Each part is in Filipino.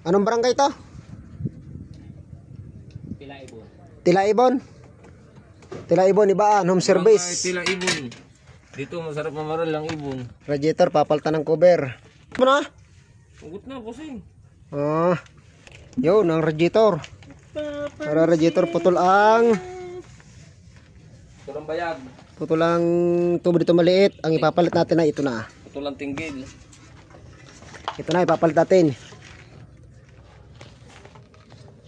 Anong barangay to? Tilaibon. Tilaibon? Tilaibon, ibaan, home service. Tilaibon. Dito masarap mamaral lang ibon. Radiator, papalitan ng cover. Ano na? Ugot na, bossing. Yun, ang radiator. Para radiator, putol ang bayag. putol ang tubo dito maliit. Ang ipapalit natin ay ito na. Putol ang tinggil. Ito na, ipapalit natin.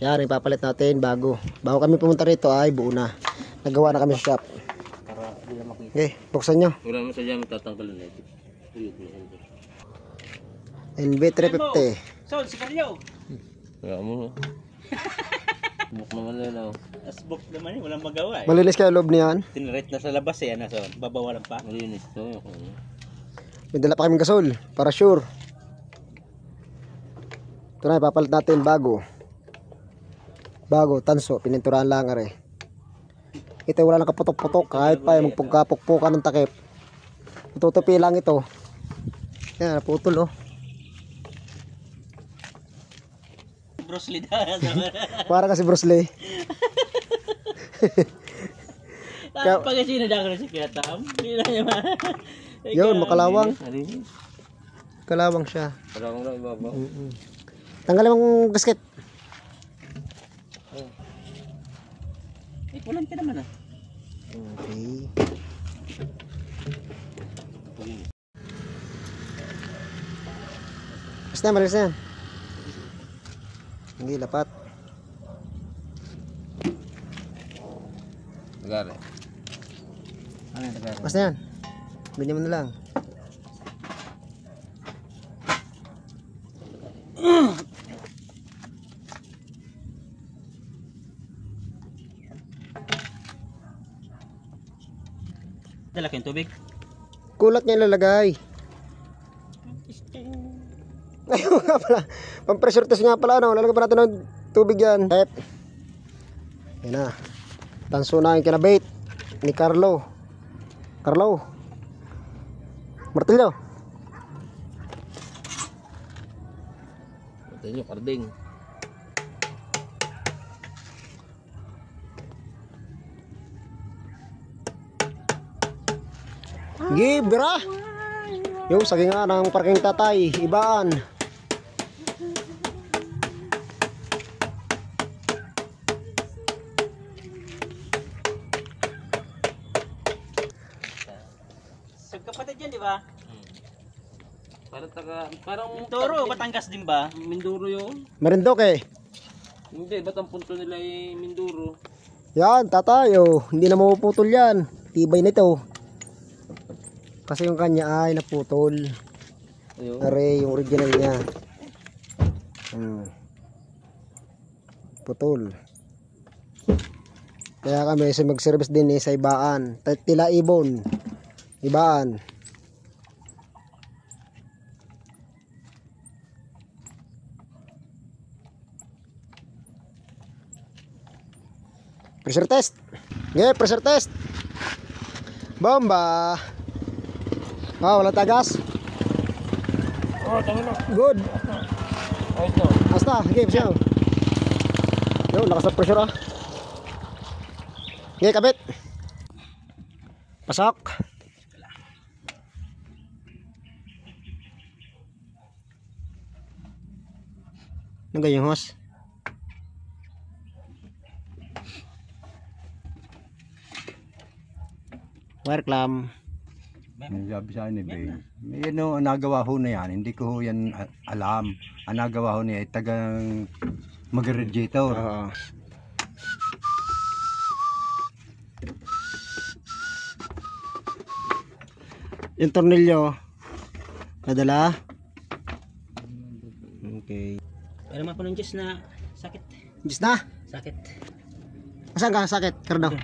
Yan, ipapalit natin bago kami pumunta rito ay buo na. Nagawa na kami sa shop. Para di na makita. Okay, buksan nyo. Wala mo sa dyan matatanggal na ito. NB350. So, si Kalyo. Wala mo. Buk naman na. Asbok naman eh, walang magawa eh. Malinis kaya loob niyan. Tinrate na sa labas eh, ano, so, babawalan pa. Malinis to. May dala pa kaming gasol para sure. Ito na, ipapalit natin bago, tanso, pininturahan lang are. Ito wala nang kaputok-putok, kahit pa yung magpugkapok-puka ng takip. Tutupi lang ito. Yan, naputol oh. Bruce Lee daw. Para kasi Bruce Lee. Pag sino daw na si Kiatam? Yun, makalawang. Kalawang siya. Kalawang lang ibabaw. Tanggalin mong gasket. Kulang ka naman ah. Okay. Basta malis na yan. Hindi, lapat. Tagare. Ano yung tagare? Basta yan. Ganyan mo na lang. Dala kayong tubig? Kulat niya ilalagay. Ayun nga pala. Pang-pressure test nga pala. No? Lalagay pa natin ng tubig yan. Yan na. Tanso na yung kinabait ni Carlo. Martilyo. Martilyo, karding. Gibra. Yung saging nga ng parking tatay. Ibaan. Kapatid yan, di ba? Parang Mindoro, Batangas din ba? Mindoro yun. Marindoke. Hindi, ba't ang punto nila ay Mindoro? Yan, tatay. Oh. Hindi na mapuputol yan. Tibay nito. Kasi yung kanya ay naputol. Ayun. Are, yung original niya. Putol. Kaya kami mag-service din sa ibaan. Tilaibon. Ibaan. Pressure test. Yeah, pressure test. Bomba. Wala tagas. Tama na. Good. Ayos to. Basta, okay, siya. Yo, lakas ng pressure ah. Okay, kabit. Pasok. Ano ganyan, hos? Wire clamp. Sabi sa akin ni Bay, yan nagawa ho na yan, hindi ko ho yan alam. Ang nagawa ho niya ay tagang mag-radiator. Yung tornilyo, nadala? Okay. Pero naman po ng Diyos na sakit. Diyos na? Sakit. Saan ka sakit, Cardo?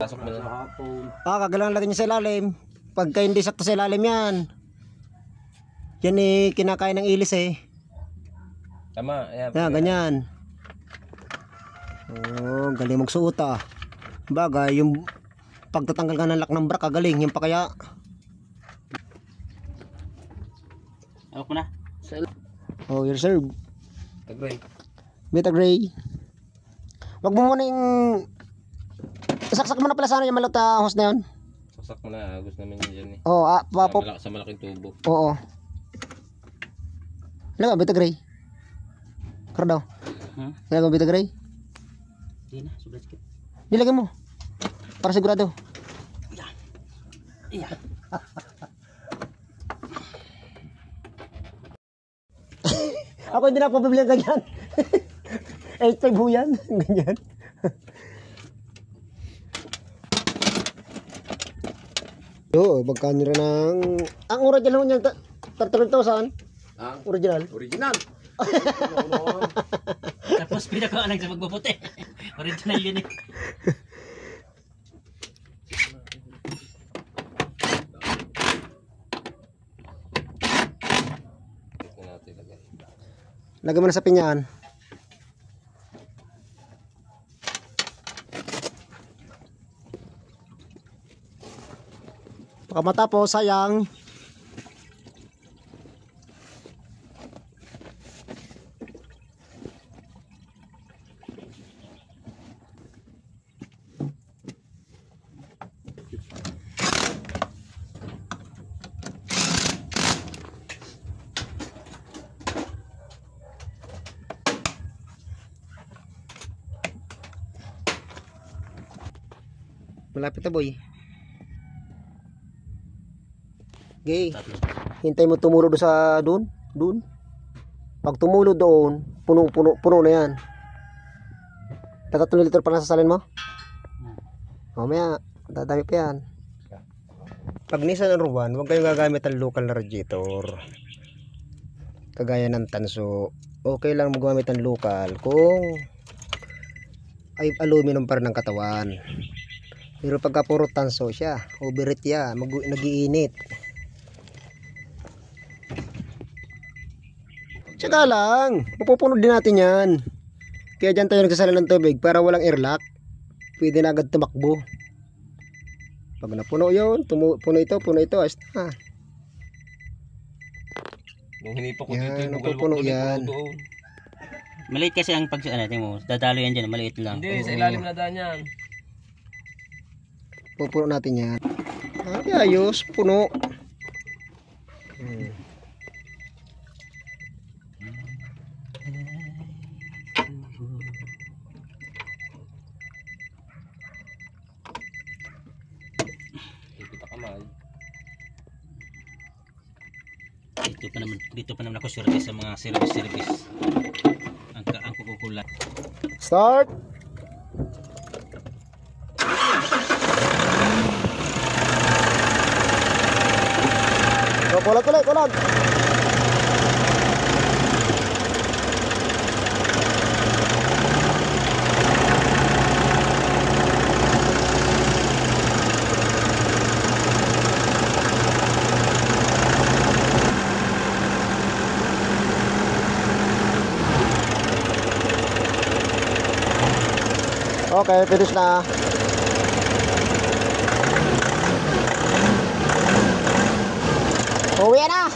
Pasok mo na. Kagalang lagi niya sa ilalim. Pagka hindi sakto sa ilalim yan. Yan eh, kinakain ng ilis eh. Tama. Ayan. Yan, ganyan. Oh, galing magsuot ah. Bagay, yung pagtatanggal ka ng lock ng bra, kagaling. Yung pa kaya. Ako ko na. Oh, you're served. Tagray. Beta Gray. Wag mo muna yung... Isaksak mo na pala sana yung malot na hose na yun. Saksak mo na. Gusto namin yun dyan eh. Oo, papop. Sa malaking tubo. Oo. Ano ba, Beta Gray? Karo daw. Kaya Beta Gray? Hindi na, sobrang skip. Nilagay mo. Para sigurado. Iya. Ako hindi na ako pabili ng ganyan. 8.5 ho yan. Ganyan. Oo, magkano rin ng... Ang original niyan, 30,000. Ang Original. original. Tapos pinaka lang sa magbubuti. Original yun eh. Lagay mo na sa pinyaan. Baka matapos, sayang. Malapit na boy. Okay. Hintay mo tumulo doon sa doon. Pag tumulo doon, puno na yan. 3 liter pa na sasalin mo? Mamaya, dadami pa yan. Pag Nissan R1, huwag kayong gagamit ang local na radiator. Kagaya ng Tanso. Okay lang gumamit ng local kung ay aluminum pa rin ang katawan. Pero pagka puro Tanso siya, overheat yan, nag-iinit. Tsaka lang, mapupuno din natin yan. Kaya dyan tayo nagsasala ng tubig para walang airlock. Pwede na agad tumakbo. Pag napuno yun, puno ito, ayos na. Nung hinipok ko Yan, dito yung napupuno yan. doon. Maliit kasi ang pag ano, tingin mo, dadalo yan dyan, maliit lang. Hindi, sa ilalim na daan yan. Pupuno natin yan. Ayos, puno. Ipita kamay. Dito pa naman ako sure sa mga service. Ang kukukulat. Start! Kulat. Okay, finish na. Uwi na.